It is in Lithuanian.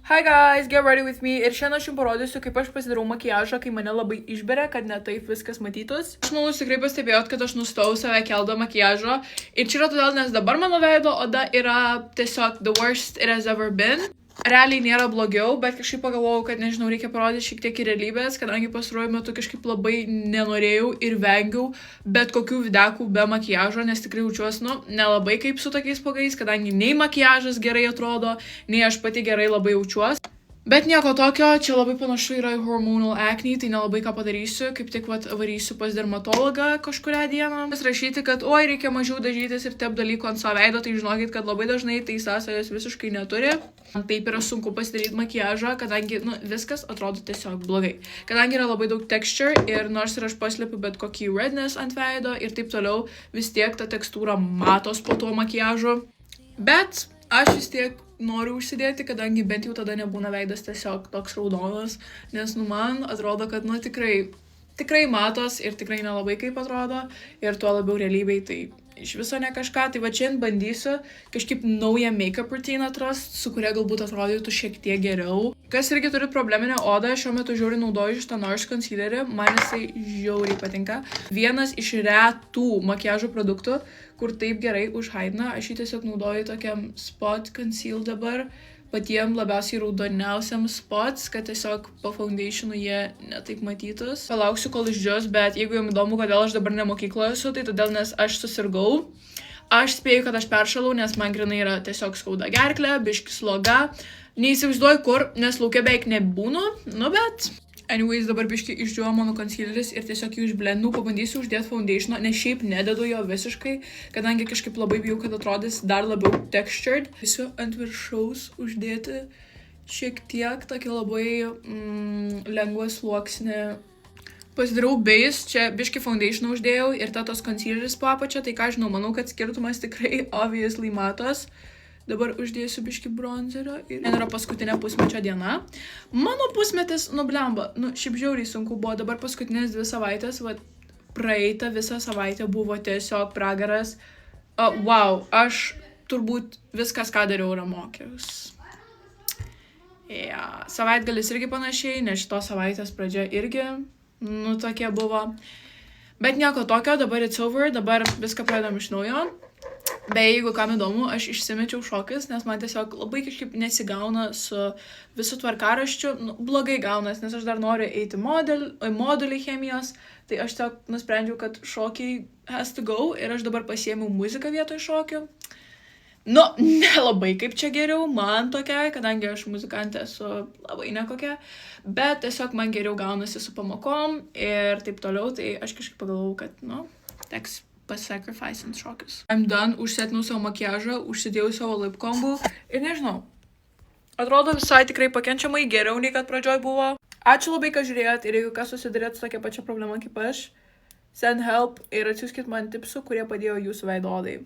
Hi guys, get ready with me. Ir šiandien aš jums parodysiu, kaip aš pasidarau makiažą, kai mane labai išberia, kad ne taip viskas matytus. Aš manau, jūs tikrai pastebėjot, kad aš nustojau save keldama makiažo. Ir čia yra todėl, nes dabar mano veido oda yra tiesiog the worst it has ever been. Realiai nėra blogiau, bet kažkaip pagalvojau, kad nežinau, reikia parodyti šiek tiek ir realybės, kadangi pastaruoju metu kažkaip labai nenorėjau ir vengiau bet kokių videkų be makiažo, nes tikrai jaučiuosi, nelabai kaip su tokiais pagais, kadangi nei makiažas gerai atrodo, nei aš pati gerai labai jaučiuosi. Bet nieko tokio, čia labai panašu yra hormonal acne, tai nelabai ką padarysiu, kaip tik varysiu pas dermatologą kažkurią dieną. Rašyti, kad oi, reikia mažiau dažytis ir tep dalykų ant savo veido, tai žinokit, kad labai dažnai tai sąsajos visiškai neturi. Taip yra sunku pasidaryti makiažą, kadangi viskas atrodo tiesiog blogai. Kadangi yra labai daug texture ir nors ir aš paslepiu bet kokį redness ant veido ir taip toliau, vis tiek ta tekstūra matos po tuo makiažu. Bet aš vis tiek noriu užsidėti, kadangi bent jau tada nebūna veidas tiesiog toks raudonas, nes man atrodo, kad tikrai matos ir tikrai nelabai kaip atrodo ir tuo labiau realybėj tai iš viso ne kažką. Tai va šiandien bandysiu kažkaip naują make-up routine atrast, su kuria galbūt atrodytų šiek tiek geriau. Kas irgi turi probleminę odą, šiuo metu žiauriai naudoju šitą NARS concealerį, man jisai žiauriai patinka. Vienas iš retų makiažo produktų, kur taip gerai užhaidina, aš jį tiesiog naudoju tokiam spot conceal dabar, patiem labiausiai raudoniausiam spots, kad tiesiog po foundationu jie netaip matytus. Palauksiu, kol išdžius, bet jeigu jums įdomu, kodėl aš dabar ne mokykloje esu, tai todėl, nes aš susirgau. Aš spėju, kad aš peršalau, nes man grinai yra tiesiog skauda gerklė, biški sloga. Neįsivaizduoju kur, nes lauke beveik nebūnu, bet... Anyways, dabar biškai išdžiuoja mano concealeris ir tiesiog jų išblendau, pabandysiu uždėti foundationą, nes šiaip nededu jo visiškai, kadangi kažkaip labai bijau, kad atrodys dar labiau textured. Visiu ant viršaus uždėti šiek tiek tokį labai lengvą sluoksnį. Pasidarau base, čia biškai foundationą uždėjau ir tos concealeris po apačia, tai ką žinau, manau, kad skirtumas tikrai obviously matos. Dabar uždėsiu biški bronzerio ir yra paskutinė pusmečio diena. Mano pusmetis, blemba, šiaip žiauriai sunku buvo, dabar paskutinės 2 savaitės, praeitą visą savaitę buvo tiesiog pragaras. Wow, aš turbūt viskas, ką dariau, yra mokiaus. Savaitgalis irgi panašiai, nes šitos savaitės pradžia irgi, tokie buvo. Bet nieko tokio, dabar it's over, dabar viską pradedam iš naujo. Beje, jeigu kam įdomu, aš išsimečiau šokis, nes man tiesiog labai kažkaip nesigauna su visų tvarkaraščiu. Blogai gaunas, nes aš dar noriu eiti modulį chemijos, tai aš tiesiog nusprendžiau, kad šokiai has to go ir aš dabar pasiėmiau muziką vietoj šokių. Nelabai kaip čia geriau, man tokia, kadangi aš muzikantė esu labai nekokia, bet tiesiog man geriau gaunasi su pamokom ir taip toliau, tai aš kažkaip pagalvojau, kad, teks pasacrificing šokius. I'm done, užsetinau savo makiažą, užsidėjau savo lip kombų ir nežinau, atrodo visai tikrai pakenčiamai geriau nei kad pradžioj buvo. Ačiū labai, kad žiūrėjot ir jeigu kas susidarėt su tokia pačia problema kaip aš, send help ir atsiųskit man tipsų, kurie padėjo jūsų veido odai.